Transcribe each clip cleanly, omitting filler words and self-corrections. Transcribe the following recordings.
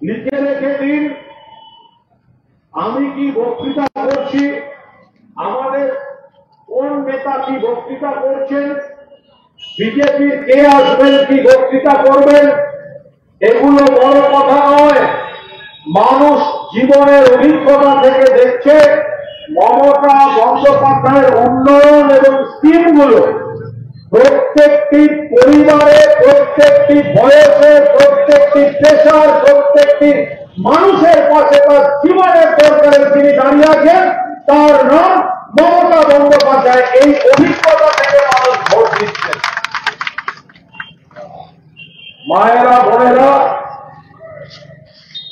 লিখে রেখে দিন। আমি কি বক্তৃতা করছি, আমাদের কোন নেতা কি বক্তৃতা করছেন, বিজেপির কে আসবেন কি বক্তৃতা করবেন, এগুলো বড় কথা নয়। মানুষ জীবনের অভিজ্ঞতা থেকে দেখছে মমতা বন্দ্যোপাধ্যায়ের উন্নয়ন এবং স্কিমগুলো প্রত্যেকটি পরিবারে, প্রত্যেকটি বয়সে, প্রত্যেকটি পেশার, প্রত্যেকটি মানুষের পাশে তার জীবনের দরকারে তিনি দাঁড়িয়ে আছেন। তার নাম মমতা বন্দ্যোপাধ্যায়। এই অভিজ্ঞতা থেকে মানুষ ভোট দিচ্ছেন। মায়েরা, বোনেরা,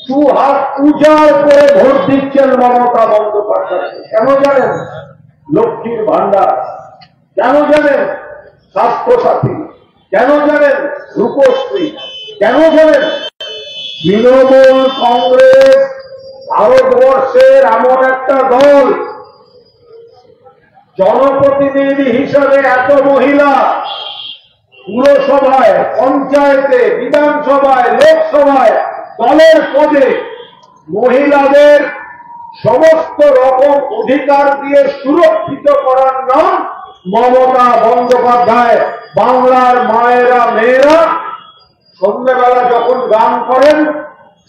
দু হাত উজাড় করে ভোট দিচ্ছেন মমতা বন্দ্যোপাধ্যায়। কেন জানেন? লক্ষ্মীর ভান্ডার। কেন জানেন? স্বাস্থ্যসাথী। কেন জানেন? রূপশ্রী। কেন জানেন? তৃণমূল কংগ্রেস ভারতবর্ষের এমন একটা দল, জনপ্রতিনিধি হিসাবে এত মহিলা পুরসভায়, পঞ্চায়েতে, বিধানসভায়, লোকসভায় দলের পদে মহিলাদের সমস্ত রকম অধিকার দিয়ে সুরক্ষিত করার নাম মমতা বন্দ্যোপাধ্যায়। বাংলার মায়েরা, মেয়েরা সন্ধ্যেবেলা যখন গান করেন,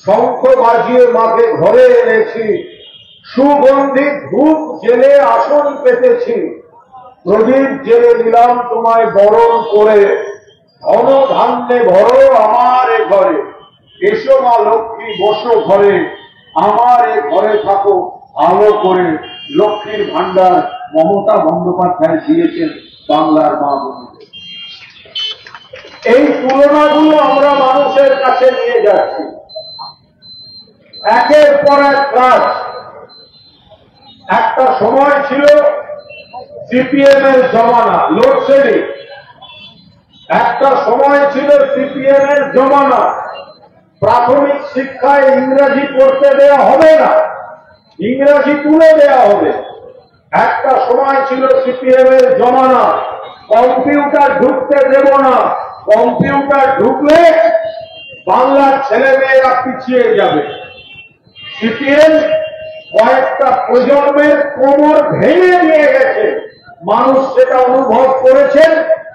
শঙ্খ বাজিয়ে মাকে ঘরে এনেছি, সুগন্ধি ধূপ জেলে আসন পেতেছি, প্রদীপ জেলে দিলাম তোমায় বরণ করে, ধন ধান্যে ভরো আমার এ ঘরে, এসো মা লক্ষ্মী বসো ঘরে, আমার এ ঘরে থাকো আলো করে। লক্ষ্মীর ভান্ডার মমতা বন্দ্যোপাধ্যায় দিয়েছেন বাংলার মা বোনদের। এই তুলনাগুলো আমরা মানুষের কাছে নিয়ে যাচ্ছি, একের পর এক কাজ। একটা সময় ছিল সিপিএম এর জমানা, লোডশেডিং। একটা সময় ছিল সিপিএম এর জমানা, প্রাথমিক শিক্ষায় ইংরেজি পড়তে দেওয়া হবে না, ইংরেজি তুলে দেওয়া হবে। একটা সময় ছিল সিপিএম এর জমানা, কম্পিউটার ঢুকতে দেব না, কম্পিউটার ঢুকলে বাংলার ছেলে মেয়েরা পিছিয়ে যাবে। সিপিএম কয়েকটা প্রজন্মের কোমর ভেঙে নিয়ে গেছে, মানুষ সেটা অনুভব করেছেন।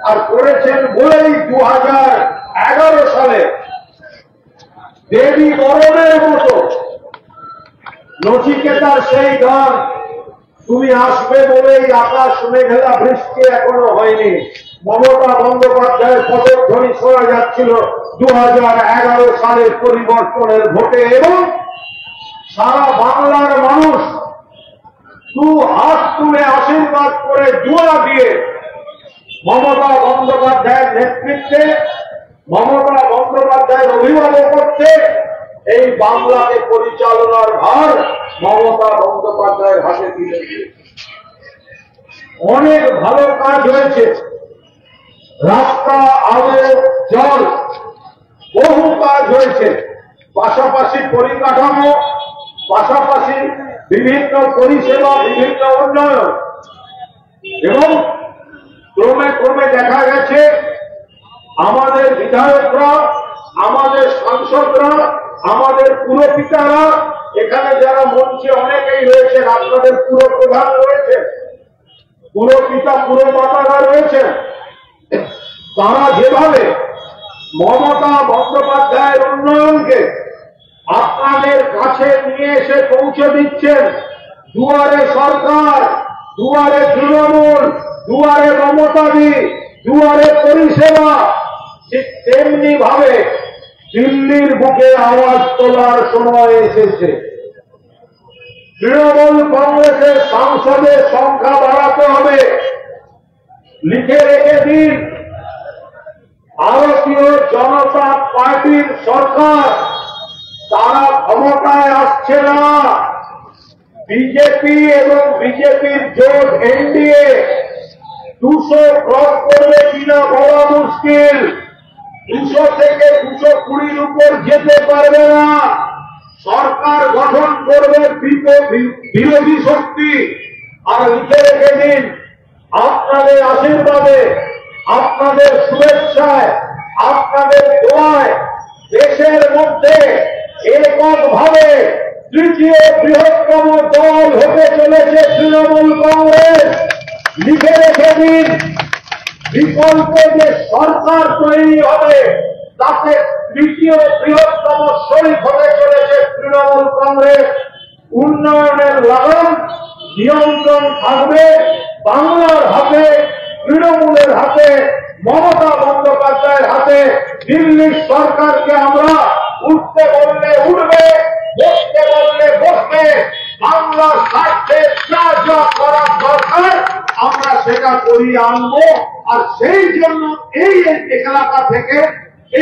আর করেছেন বলেই 2011 সালে দেবী বরণের মতো নচিকেতার সেই গান, তুমি আসবে বলেই আকাশ মেঘলা, বৃষ্টি এখনো হয়নি, মমতা বন্দ্যোপাধ্যায়ের পদধ্বনি শোনা যাচ্ছিল 2011 সালের পরিবর্তনের ভোটে। এবং সারা বাংলার মানুষ দু হাত তুলে আশীর্বাদ করে দোয়া দিয়ে মমতা বন্দ্যোপাধ্যায়ের নেতৃত্বে, মমতা বন্দ্যোপাধ্যায়ের অভিভাবকত্বে এই বাংলাকে পরিচালনার ভার মমতা বন্দ্যোপাধ্যায়ের হাতে তুলে দিয়েছে। অনেক ভালো কাজ হয়েছে, রাস্তা, আলো, জল, বহু কাজ হয়েছে। পাশাপাশি পরিকাঠামো, পাশাপাশি বিভিন্ন পরিষেবা, বিভিন্ন উন্নয়ন। এবং ক্রমে ক্রমে দেখা গেছে আমাদের বিধায়করা, আমাদের সাংসদরা, আমাদের পুরপিতারা, এখানে যারা মঞ্চে অনেকেই রয়েছেন, আপনাদের পুর প্রধান রয়েছে, পুরপিতা, পুরমাতারা রয়েছেন, তারা যেভাবে মমতা বন্দ্যোপাধ্যায়ের উন্নয়নকে আপনাদের কাছে নিয়ে এসে পৌঁছে দিচ্ছেন, দুয়ারে সরকার, দুয়ারে তৃণমূল, দুয়ারে মমতাদি, দুয়ারে পরিষেবা, ঠিক তেমনি ভাবে দিল্লির বুকে আওয়াজ তোলার সময় এসেছে। তৃণমূল কংগ্রেসের সাংসদের সংখ্যা বাড়াতে হবে। লিখে রেখে দিন, ভারতীয় জনতা পার্টির সরকার, তারা ক্ষমতায় আসছে না। বিজেপি এবং বিজেপির জোট এনডিএ 200 ক্রস করবে কিনা বলা মুশকিল। 200 থেকে 220 উপর যেতে পারবে না। সরকার গঠন করবে বিরোধী শক্তি। আর লিখে রেখে দিন, আপনাদের আশীর্বাদে, আপনাদের শুভেচ্ছায়, আপনাদের দোয়ায় দেশের মধ্যে এককভাবে তৃতীয় বৃহত্তম দল হতে চলেছে তৃণমূল কংগ্রেস। লিখে রেখে দিন, বিকল্পে যে সরকার তৈরি হবে তাতে তৃতীয় বৃহত্তম শরিক হতে চলেছে তৃণমূল কংগ্রেস। উন্নয়নের লাগাম নিয়ন্ত্রণ থাকবে বাংলার হাতে, তৃণমূলের হাতে, মমতা বন্দ্যোপাধ্যায়ের হাতে। দিল্লির সরকারকে আমরা উঠতে বললে উঠবে, বসতে বললে বসবে। বাংলার স্বার্থে যা যা করার দরকার আমরা সেটা করিয়ে আনবো। আর সেই জন্য এই এলাকা থেকে,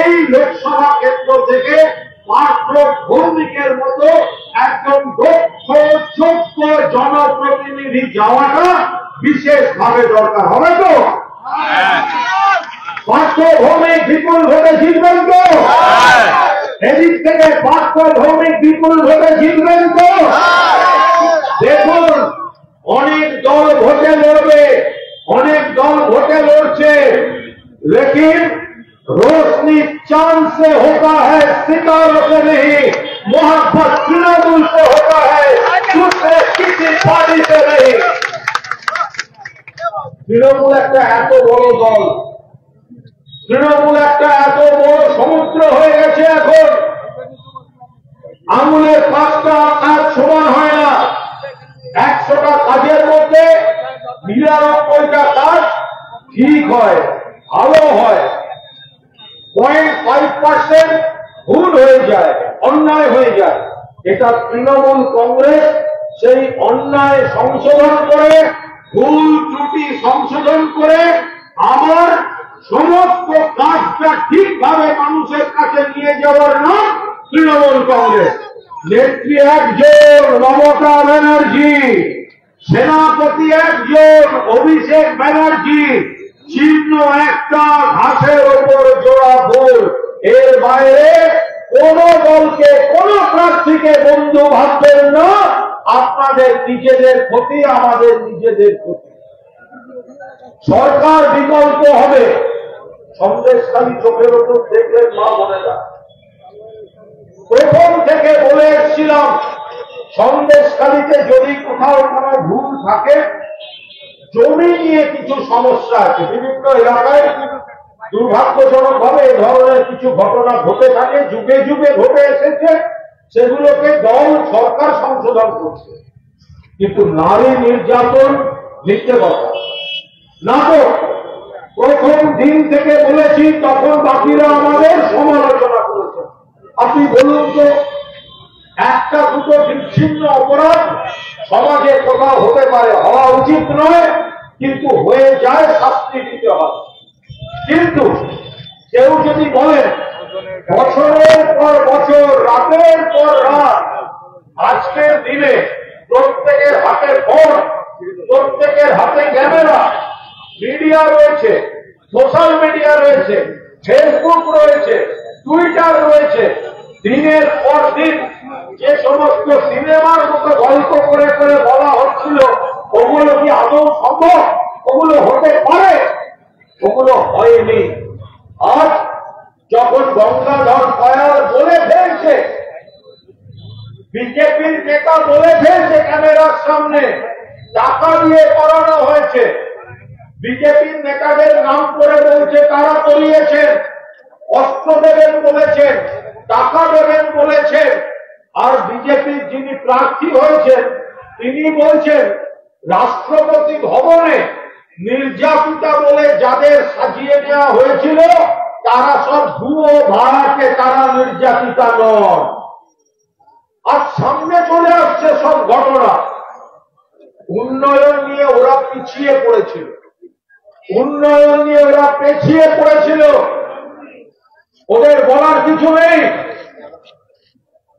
এই লোকসভা কেন্দ্র থেকে মাত্র ভৌমিকের মতো একজন দক্ষ যোগ্য জনপ্রতিনিধি যাওয়াটা বিশেষভাবে দরকার হবে। তো পার্থ ভৌমিক বিপুল ভোটে জিতবেন তো? এদিক থেকে পার্থ ভৌমিক বিপুল ভোটে জিতবেন তো? দেখুন, অনেক দল ভোটে লড়বে, অনেক দল ভোটে লড়ছে, लेकिन रोशनी चांद से होता है, सितारों से नहीं। मोहब्बत तृणमूल से होता है, दूसरे किसी पार्टी से नहीं। তৃণমূল একটা এত বড় দল, তৃণমূল একটা এত বড় সমুদ্র হয়ে গেছে এখন। আঙুলের 5টা কাজ সমান হয় না। 100টা কাজের মধ্যে 99টা কাজ ঠিক হয়, ভালো হয়, 0.5% ভুল হয়ে যায়, অন্যায় হয়ে যায়। এটা তৃণমূল কংগ্রেস সেই অন্যায় সংশোধন করে, ভুল ত্রুটি সংশোধন করে আমার সমস্ত কাজটা ঠিকভাবে মানুষের কাছে নিয়ে যাওয়ার নাম তৃণমূল কংগ্রেস। নেত্রী একজন মমতা ব্যানার্জি, সেনাপতি একজন অভিষেক ব্যানার্জি, চিহ্ন একটা ঘাসের ওপর জোড়া ফুল। এর বাইরে কোন দলকে, কোন প্রার্থীকে বন্ধু ভাববেন না। আপনাদের নিজেদের ক্ষতি, আমাদের নিজেদের ক্ষতি। সরকার বিকল্প হবে। সন্দেশখালী চোখের ওপর দেখলেন মা বোনেরা, প্রথম থেকে বলে এসেছিলাম সন্দেশখালীতে যদি কোথাও কোনো ভুল থাকে, জমি নিয়ে কিছু সমস্যা আছে, বিভিন্ন এলাকায় দুর্ভাগ্যজনক ভাবে এই ধরনের কিছু ঘটনা ঘটে থাকে, যুগে যুগে ঘটে এসেছে, সেগুলোকে দল সরকার সংশোধন করছে। কিন্তু নারী নির্যাতন মিথ্যে কথা, নাটক। প্রথম দিন থেকে বলেছি, তখন বাকিরা আমাদের সমালোচনা করেছে। আপনি বলুন তো, একটা দুটো বিচ্ছিন্ন অপরাধ সমাজে কোথাও হতে পারে, হওয়া উচিত নয়, কিন্তু হয়ে যায়, শাস্তি দিতে হয়। কিন্তু কেউ যদি বলেন বছরের পর বছর, রাতের পর রাত, আজকের দিনে প্রত্যেকের হাতে ফোন, প্রত্যেকের হাতে ক্যামেরা, মিডিয়া রয়েছে, সোশ্যাল মিডিয়া রয়েছে, ফেসবুক রয়েছে, টুইটার রয়েছে, দিনের পর দিন যে সমস্ত সিনেমার মতো গল্প করে করে বলা হচ্ছিল, ওগুলো কি আদৌ সম্ভব? ওগুলো হতে পারে? ওগুলো হয়নি। আজ যখন গঙ্গাধর কয়াল বলে ফেলছে, বিজেপির নেতা বলে ফেলছে ক্যামেরার সামনে টাকা দিয়ে করানো হয়েছে, বিজেপির নেতাদের নাম করে বলছে তারা করিয়েছেন, অস্ত্র দেবেন বলেছেন, টাকা দেবেন বলেছেন। আর বিজেপির যিনি প্রার্থী হয়েছেন তিনি বলছেন রাষ্ট্রপতি ভবনে নির্যাতিতা বলে যাদের সাজিয়ে নেওয়া হয়েছিল তারা সব ভুয়ো ভাড়াটে, তারা নির্যাতিতা নন। আর সামনে চলে আসছে সব ঘটনা। উন্নয়ন নিয়ে ওরা পিছিয়ে পড়েছিল, উন্নয়ন নিয়ে ওরা পেছিয়ে পড়েছিল, ওদের বলার কিছু নেই।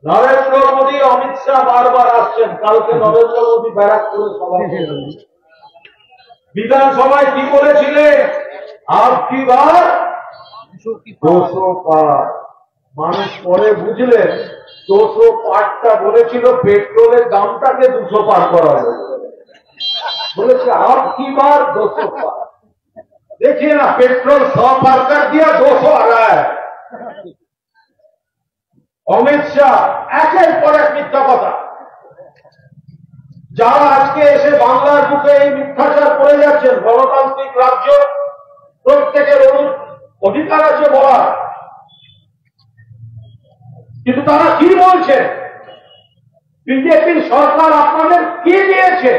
নরেন্দ্র মোদী, অমিত শাহ বারবার আসছেন। কালকে নরেন্দ্র মোদী ব্যারাকপুরে সভা, বিধানসভায় কি বলেছিলেন? আপকি বার 200 পার। মানুষ পরে বুঝলেন 200 পারটা বলেছিল পেট্রোলের দামটাকে 200 পার করা হবে। বলেছে আপকি বার 200 पार। देखिए ना, पेट्रोल 100 पार कर दिया, 200 आ रहा है। অমিত শাহ একের পর এক মিথ্যা কথা। যারা আজকে এসে বাংলার বুকে এই মিথ্যাচার করে যাচ্ছেন, গণতান্ত্রিক রাজ্য, প্রত্যেকের অধিকার আছে বলার, কিন্তু তারা কি বলছে? বিজেপির সরকার আপনাদের কি দিয়েছে?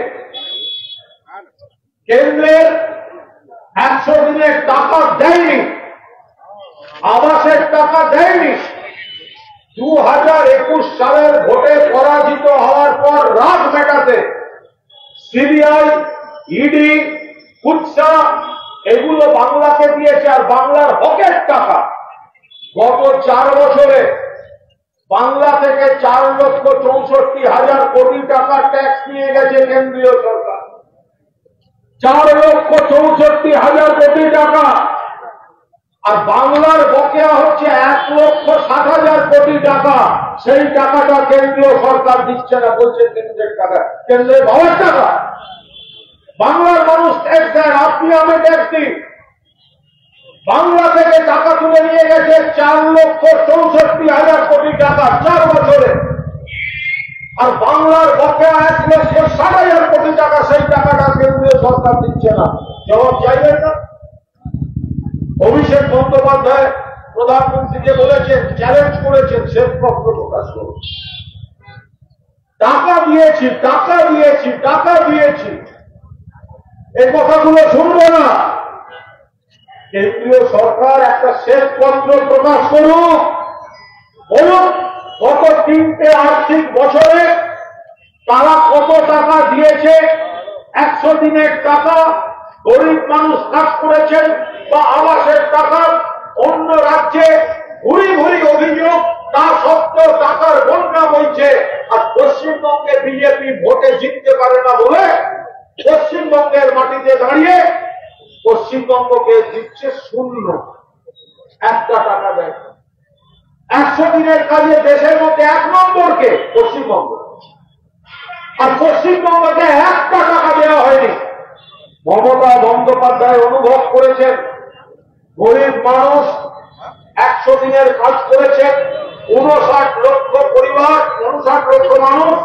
কেন্দ্রের 100 দিনের টাকা দেয়নি, আবাসের টাকা দেয়নি। 2021 সালের ভোটে পরাজিত হওয়ার পর রাগ মেটাতে সিবিআই, ইডি, কুৎসা এগুলো বাংলাকে দিয়েছে, আর বাংলার হকের টাকা গত 4 বছরে বাংলা থেকে 4,64,000 কোটি টাকা ট্যাক্স নিয়ে গেছে কেন্দ্রীয় সরকার। 4,64,000 কোটি টাকা। আর বাংলার বকেয়া হচ্ছে 1,60,000 কোটি টাকা। সেই টাকাটা কেন্দ্রীয় সরকার দিচ্ছে না, বলছে কেন্দ্রের টাকা, কেন্দ্রের বাবার টাকা। বাংলার মানুষ ট্যাক্স দেন, আপনি আমি ট্যাক্স দিই। বাংলা থেকে টাকা তুলে নিয়ে গেছে 4,64,000 কোটি টাকা 4 বছরে। আর বাংলার বকেয়া 1,60,000 কোটি টাকা, সেই টাকাটা কেন্দ্রীয় সরকার দিচ্ছে না। জবাব চাইবেন না? অভিষেক বন্দ্যোপাধ্যায় প্রধানমন্ত্রীকে বলেছেন, চ্যালেঞ্জ করেছেন, শ্বেতপত্র প্রকাশ করুন। টাকা দিয়েছি, টাকা দিয়েছি, টাকা দিয়েছি, এই কথাগুলো শুনবো না। কেন্দ্রীয় সরকার একটা শ্বেতপত্র প্রকাশ করুক, বলুক গত 3টে আর্থিক বছরে তারা কত টাকা দিয়েছে। 100 দিনের টাকা গরিব মানুষ কাজ করেছেন, বা আবাসের টাকা অন্য রাজ্যে ঘুরি ঘুরি অভিযোগ, তা সত্ত্বেও টাকার বন্যা বইছে। আর পশ্চিমবঙ্গে বিজেপি ভোটে জিততে পারে না বলে পশ্চিমবঙ্গের মাটিতে দাঁড়িয়ে পশ্চিমবঙ্গকে দিচ্ছে 0, একটা টাকা দেয়। 100 দিনের কাজে দেশের মধ্যে 1 নম্বরকে পশ্চিমবঙ্গ, আর পশ্চিমবঙ্গকে একটা টাকা দেওয়া হয়নি। মমতা বন্দ্যোপাধ্যায় অনুভব করেছেন, গরিব মানুষ 100 দিনের কাজ করেছেন, 59 লক্ষ পরিবার, 59 লক্ষ মানুষ,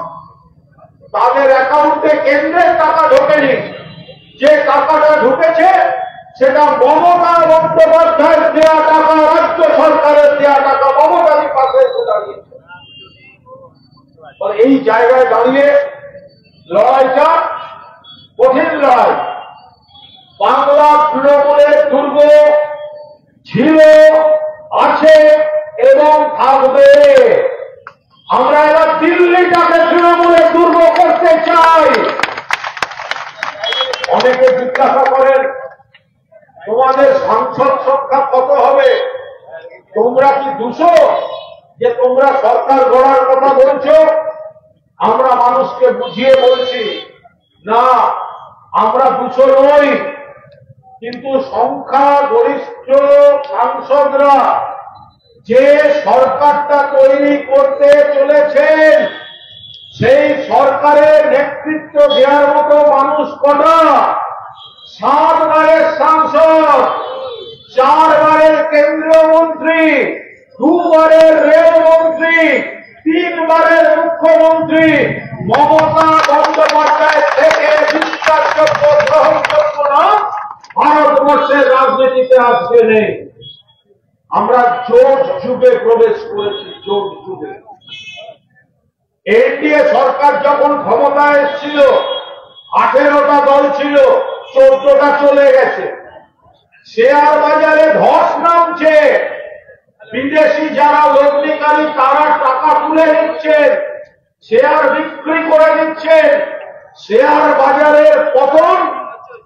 তাদের অ্যাকাউন্টে কেন্দ্রের টাকা ঢোকেনি। যে টাকাটা ঢুকেছে সেটা মমতা বন্দ্যোপাধ্যায়ের দেওয়া টাকা, রাজ্য সরকারের দেওয়া টাকা। মমতারই পাশে এসে দাঁড়িয়েছে। এই জায়গায় দাঁড়িয়ে লড়াইটা কঠিন লড়াই। বাংলা তৃণমূলের দুর্গ ছিল, আছে এবং থাকবে। আমরা এবার দিল্লিটাকে তৃণমূলের দুর্গ করতে চাই। অনেকে জিজ্ঞাসা করেন, তোমাদের সাংসদ সংখ্যা কত হবে? তোমরা কি 200 যে তোমরা সরকার গড়ার কথা বলছো? আমরা মানুষকে বুঝিয়ে বলছি, না, আমরা 200 নই। কিন্তু সংখ্যা গরিষ্ঠ সাংসদরা যে সরকারটা তৈরি করতে চলেছেন, সেই সরকারের নেতৃত্ব দেওয়ার মতো মানুষ কটা? 7 বারের সাংসদ, 4 বারের কেন্দ্রীয় মন্ত্রী, 2 বারের রেলমন্ত্রী, 3 বারের মুখ্যমন্ত্রী। মমতা বন্দ্যোপাধ্যায় থেকে বিশ্বাসযোগ্য, গ্রহণযোগ্য না ভারতবর্ষের রাজনীতিতে আজকে নেই। আমরা জোট যুগে প্রবেশ করেছি, জোট যুগে। এনডিএ সরকার যখন ক্ষমতায় এসেছিল, 18টা দল ছিল, 14টা চলে গেছে। শেয়ার বাজারে ধস নামছে, বিদেশি যারা লগ্নিকারী তারা টাকা তুলে নিচ্ছেন, শেয়ার বিক্রি করে দিচ্ছেন। শেয়ার বাজারের পতন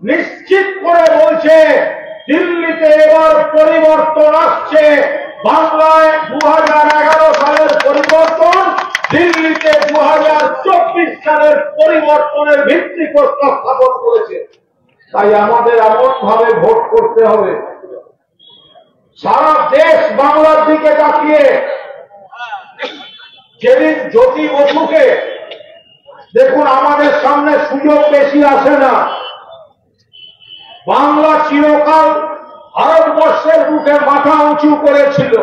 নিশ্চিত করে বলছে, দিল্লিতে এবার পরিবর্তন আসছে। বাংলায় 2011 সালের পরিবর্তন, দিল্লিতে 2024 সালের পরিবর্তনের ভিত্তি প্রস্তাব স্থাপন করেছে। তাই আমাদের এমন ভাবে ভোট করতে হবে, সারা দেশ বাংলার দিকে তাকিয়ে। যেদিন জ্যোতি বসুকে দেখুন, আমাদের সামনে সুযোগ বেশি আসে না। বাংলা চিরকাল ভারতবর্ষের বুকে মাথা উঁচু করেছিল,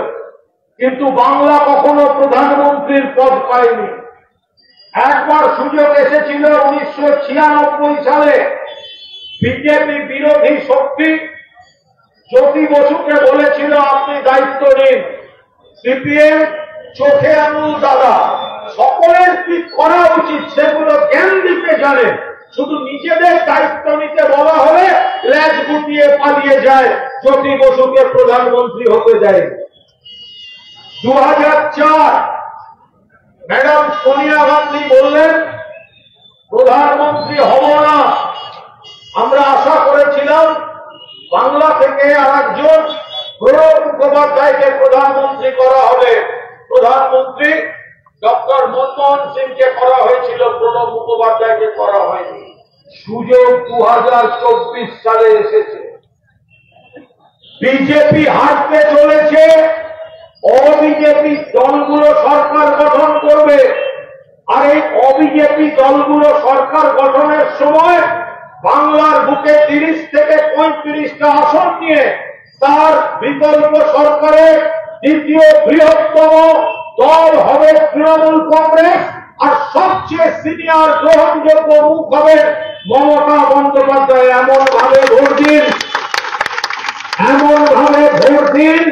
কিন্তু বাংলা কখনো প্রধানমন্ত্রীর পদ পায়নি। একবার সুযোগ এসেছিল 1996 সালে, বিজেপি বিরোধী শক্তি জ্যোতি বসুকে বলেছিল আপনি দায়িত্ব নিন। সিপিএম চোখে আঙুল দাদা, সকলের কি করা উচিত সেগুলো জ্ঞান দিতে জানে, শুধু নিজেদের দায়িত্ব নিতে বলা হলে ল্যাজ গুটিয়ে পালিয়ে যায়, জ্যোতি বসুকে প্রধানমন্ত্রী হতে দেয়। 2004 ম্যাডাম সোনিয়া গান্ধী বললেন প্রধানমন্ত্রী হব না। আমরা আশা করেছিলাম বাংলা থেকে আরেকজন প্রণব মুখোপাধ্যায়কে প্রধানমন্ত্রী করা হবে। প্রধানমন্ত্রী ডক্টর মনমোহন সিংকে করা হয়েছিল, প্রণব মুখোপাধ্যায়কে করা হয়নি। সুযোগ 2024 সালে এসেছে। বিজেপি হারতে চলেছে, অবিজেপি দলগুলো সরকার গঠন করবে। আর এই অবিজেপি দলগুলো সরকার গঠনের সময় বাংলার বুকে 30 থেকে 35টা আসন নিয়ে তার বিকল্প সরকারের দ্বিতীয় বৃহত্তম দল হবে তৃণমূল কংগ্রেস, আর সবচেয়ে সিনিয়র গ্রহণযোগ্য মুখ হবে মমতা বন্দ্যোপাধ্যায়। এমন ভাবে ভোট দিন,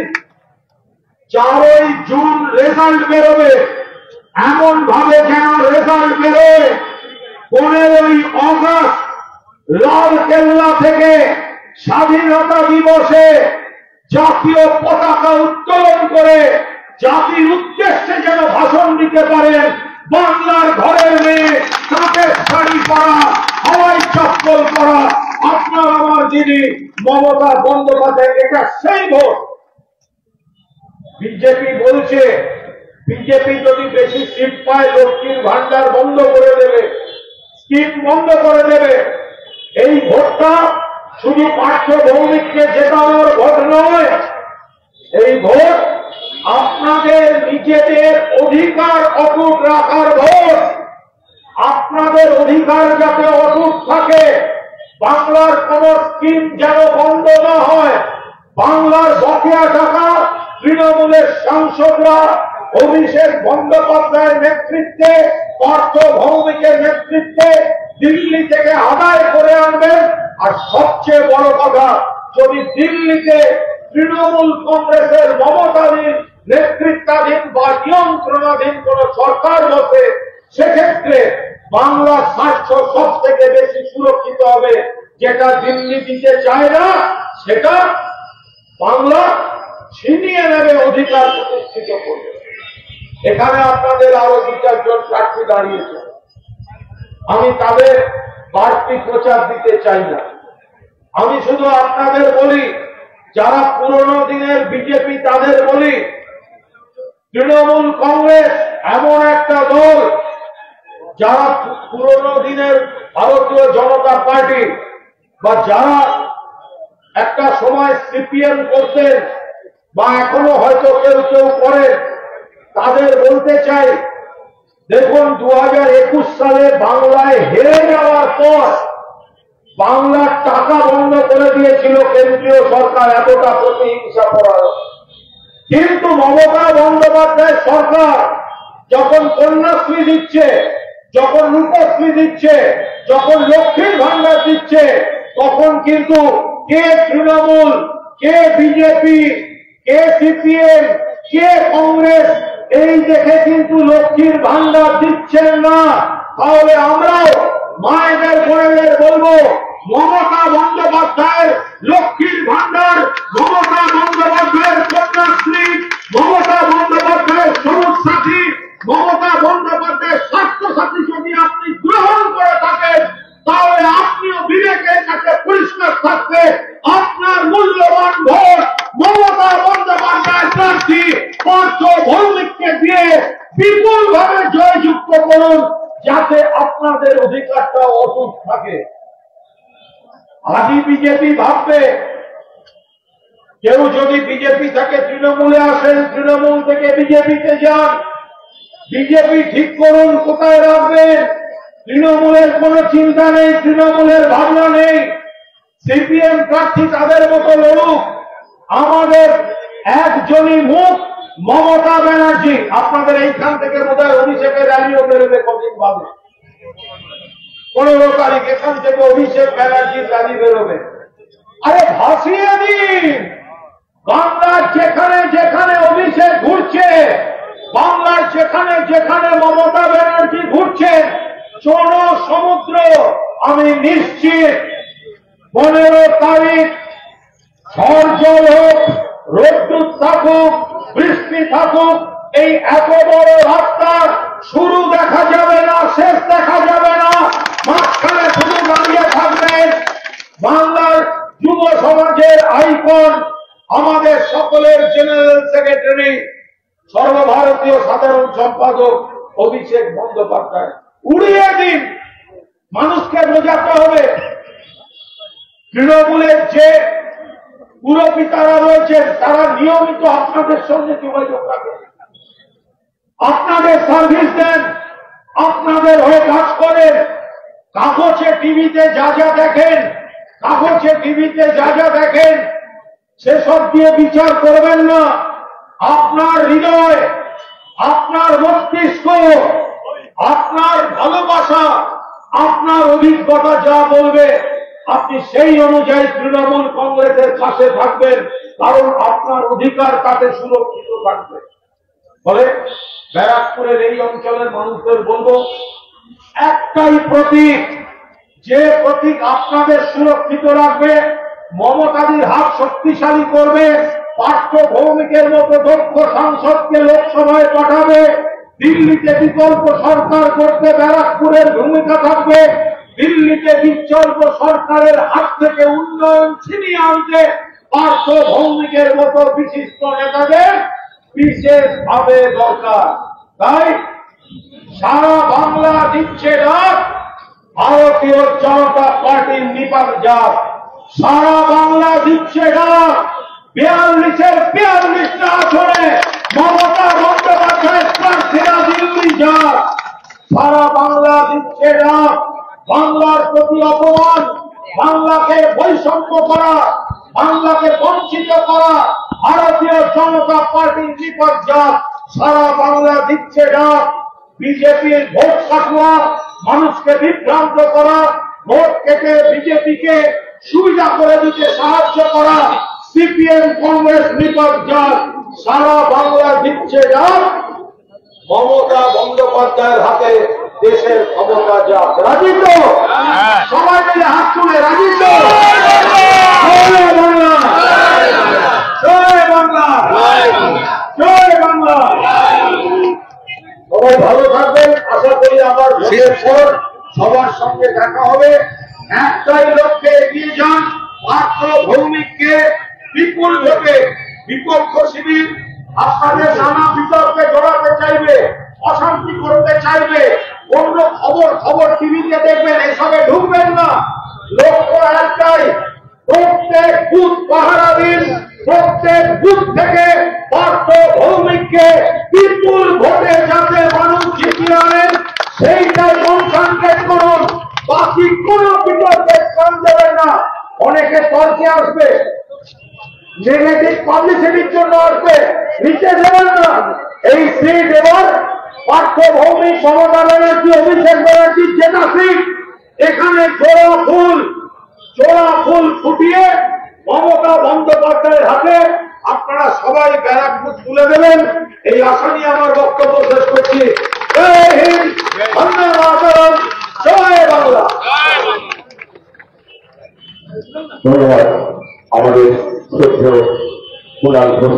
4ই জুন রেজাল্ট বেরোবে, এমন ভাবে যেন রেজাল্ট বেরোয় 15ই অগস্ট লাল কেল্লা থেকে স্বাধীনতা দিবসে জাতীয় পতাকা উত্তোলন করে জাতির উদ্দেশ্যে যেন ভাষণ দিতে পারেন। বাংলার ঘরের মেয়ে, কাঁচের শাড়ি পরা, হাওয়াই চপ্পল পরা আপনার আমার যিনি মমতা বন্দ্যোপাধ্যায়, এটা সেই ভোট। বিজেপি বলছে বিজেপি যদি বেশি সিট পায় লক্ষ্মীর ভান্ডার বন্ধ করে দেবে, স্কিম বন্ধ করে দেবে। এই ভোটটা শুধু পার্থ ভৌমিককে জেতানোর ভোট নয়, এই ভোট আপনাদের নিজেদের অধিকার অটুট রাখার ভোট। আপনাদের অধিকার যাতে অটুট থাকে, বাংলার কোন স্কিম যেন বন্ধ না হয়, বাংলার বকেয়া টাকা তৃণমূলের সাংসদরা অভিষেক বন্দ্যোপাধ্যায়ের নেতৃত্বে, পার্থ ভৌমিকের নেতৃত্বে দিল্লি থেকে আদায় করে আনবেন। আর সবচেয়ে বড় কথা, যদি দিল্লিতে তৃণমূল কংগ্রেসের মমতাধীন নেতৃত্বাধীন বা নিয়ন্ত্রণাধীন কোন সরকার বসে, সেক্ষেত্রে বাংলার স্বার্থ সব থেকে বেশি সুরক্ষিত হবে। যেটা দিল্লি দিতে চায় না, সেটা বাংলা ছিনিয়ে নেবে, অধিকার প্রতিষ্ঠিত করবে। এখানে আপনাদের আরো 2-4 জন প্রার্থী দাঁড়িয়েছে, আমি তাদের বাড়তি প্রচার দিতে চাই না। আমি শুধু আপনাদের বলি, যারা পুরনো দিনের বিজেপি তাদের বলি, তৃণমূল কংগ্রেস এমন একটা দল যারা পুরনো দিনের ভারতীয় জনতা পার্টি বা যারা একটা সময় সিপিএম করতেন বা এখনো হয়তো কেউ কেউ করেন, তাদের বলতে চাই, দেখুন 2021 সালে বাংলায় হেরে যাওয়ার পর বাংলার টাকা বন্ধ করে দিয়েছিল কেন্দ্রীয় সরকার, এতটা প্রতিহিংসা করার। কিন্তু মমতা বন্দ্যোপাধ্যায় সরকার যখন কন্যাশ্রী দিচ্ছে, যখন রূপশ্রী দিচ্ছে, যখন লক্ষ্মীর ভান্ডার দিচ্ছে, তখন কিন্তু কে তৃণমূল, কে বিজেপি, কে সিপিএম, কে কংগ্রেস এই দেখে কিন্তু লক্ষ্মীর ভান্ডার দিচ্ছেন না। তাহলে আমরাও মায়েদের বোনেদের বলবো, মমতা বন্দ্যোপাধ্যায়ের লক্ষ্মীর ভান্ডার, মমতা বন্দ্যোপাধ্যায়ের কন্যাশ্রী, মমতা বন্দ্যোপাধ্যায়ের সবুজ সাথী, মমতা বন্দ্যোপাধ্যায়ের স্বাস্থ্য সাথী যদি আপনি গ্রহণ করে থাকেন, তাহলে আপনিও বিবেকের কাছে পরিষ্কার থাকবে আপনার মূল্যবান ভোট মমতা বন্দ্যোপাধ্যায় প্রার্থী পার্থ ভৌমিককে দিয়ে বিপুল ভাবে জয়যুক্ত করুন, যাতে আপনাদের অধিকারটা অটুট থাকে। আজই বিজেপি ভাববে, কেউ যদি বিজেপি থেকে তৃণমূলে আসেন, তৃণমূল থেকে বিজেপিতে যান, বিজেপি ঠিক করুন কোথায় রাখবেন। তৃণমূলের কোন চিন্তা নেই, তৃণমূলের ভাবনা নেই। সিপিএম প্রার্থী তাদের মতো লড়ুক, আমাদের একজনই মুখ মমতা ব্যানার্জি, আপনাদের এইখান থেকে বোধহয় অভিষেকের র্যালিও বেরোবে কদিন বাদে, 15 তারিখ এখান থেকে অভিষেক ব্যানার্জির র্যালি বেরোবে। আরে ভাসিয়ে দিন বাংলার যেখানে যেখানে অভিষেক ঘুরছে, বাংলার যেখানে যেখানে মমতা ব্যানার্জি ঘুরছে, চোর সমুদ্র আমি নিশ্চিত 15 তারিখ ঝড় জল হোক, রোদ্দুর থাকুক, বৃষ্টি থাকুক, এই এত বড় রাস্তার শুরু দেখা যাবে না, শেষ দেখা যাবে না, মাঝখানে শুধু দাঁড়িয়ে থাকবেন বাংলার যুব সমাজের আইকন, আমাদের সকলের জেনারেল সেক্রেটারি, সর্বভারতীয় সাধারণ সম্পাদক অভিষেক বন্দ্যোপাধ্যায়। উড়িয়ে দিন, মানুষকে বোঝাতে হবে তৃণমূলের যে পুরপিতারা রয়েছেন তারা নিয়মিত আপনাদের সঙ্গে যোগাযোগ রাখেন, আপনাদের সার্ভিস দেন, আপনাদের হয়ে কাজ করেন। কাগজে টিভিতে যা যা দেখেন, কাগজে টিভিতে যা যা দেখেন সেসব দিয়ে বিচার করবেন না। আপনার হৃদয়, আপনার মস্তিষ্ক, আপনার ভালোবাসা, আপনার অভিজ্ঞতা যা বলবে আপনি সেই অনুযায়ী তৃণমূল কংগ্রেসের পাশে থাকবেন, কারণ আপনার অধিকার তাতে সুরক্ষিত থাকবে। ফলে ব্যারাকপুরের এই অঞ্চলের মানুষদের বলবো, একটাই প্রতীক, যে প্রতীক আপনাদের সুরক্ষিত রাখবে, মমতাদির হাত শক্তিশালী করবে, পার্থ ভৌমিকের মতো দক্ষ সাংসদকে লোকসভায় পাঠাবে, দিল্লিতে বিকল্প সরকার করতে ব্যারাকপুরের ভূমিকা থাকবে, দিল্লিতে বিকল্প সরকারের হাত থেকে উন্নয়ন ছিনিয়ে আনতে পার্থ ভৌমিকের মতো বিশিষ্ট নেতাদের বিশেষভাবে দরকার। তাই সারা বাংলা দিচ্ছে ডাক, ভারতীয় জনতা পার্টির নিপাত যাক। সারা বাংলা দিচ্ছে ডাক, 42-এর 42টা আসনে মমতা বন্দ্যোপাধ্যায়ের প্রার্থীরা দিল্লি যাক। সারা বাংলা দিচ্ছে ডাক, বাংলার প্রতি অপমান, বাংলাকে বৈষম্য করা, বাংলাকে বঞ্চিত করা ভারতীয় জনতা পার্টির নিপাত যাক। সারা বাংলা দিচ্ছে ডাক, বিজেপির ভোট কাটুয়া, মানুষকে বিভ্রান্ত করা, ভোট কেটে বিজেপিকে সুবিধা করে দিতে সাহায্য করা সিপিএম কংগ্রেস নিপাত যাক। সারা বাংলা দিচ্ছে ডাক, মমতা বন্দ্যোপাধ্যায়ের হাতে দেশের ক্ষমতা যাক। রাজি তো? সবাই মিলে হাত তুলে রাজি তো? জয় বাংলা, জয় বাংলা, জয় বাংলা। সবাই ভালো থাকবেন, আশা করি আবার ভোটের পর সবার সঙ্গে দেখা হবে। একটাই লক্ষ্যে এগিয়ে যান, পার্থ ভৌমিককে বিপুল ভোটে, বিপক্ষ শিবির আপনাদের নানা বিতর্কে জড়াতে চাইবে, অশান্তি করতে চাইবে, অন্য খবর টিভিতে দেখবেন, এসবে ঢুকবেন না। লক্ষ্য একটাই, প্রত্যেক বুথ পাহারা দিন, প্রত্যেক বুথ থেকে পার্থ ভৌমিককে বিপুল ভোটে যাতে মানুষ জিতিয়ে আনেন সেইটাই কনসেন্ট্রেট করুন। বাকি কোন বিতর্কে কান দেবেন না। অনেকে তর্কে আসবে, নেগেটিভ পাবলিসিটির জন্য আসবে, নিচে দেবেন না। এই সিট এবার পার্থ ভৌমিক, মমতা ব্যানার্জি, অভিষেক ব্যানার্জির জেতা সিট। এখানে জোড়া ফুল ফুটিয়ে মমতা বন্দ্যোপাধ্যায়ের হাতে আপনারা সবাই ব্যারাকপুর তুলে দেবেন, এই আশা নিয়ে আমার বক্তব্য শেষ করছি। জয় হিন্দ, বন্দে মাতরম, জয় বাংলা। ধন্যবাদ আমাদের শ্রদ্ধেয় কুণাল ঘোষ।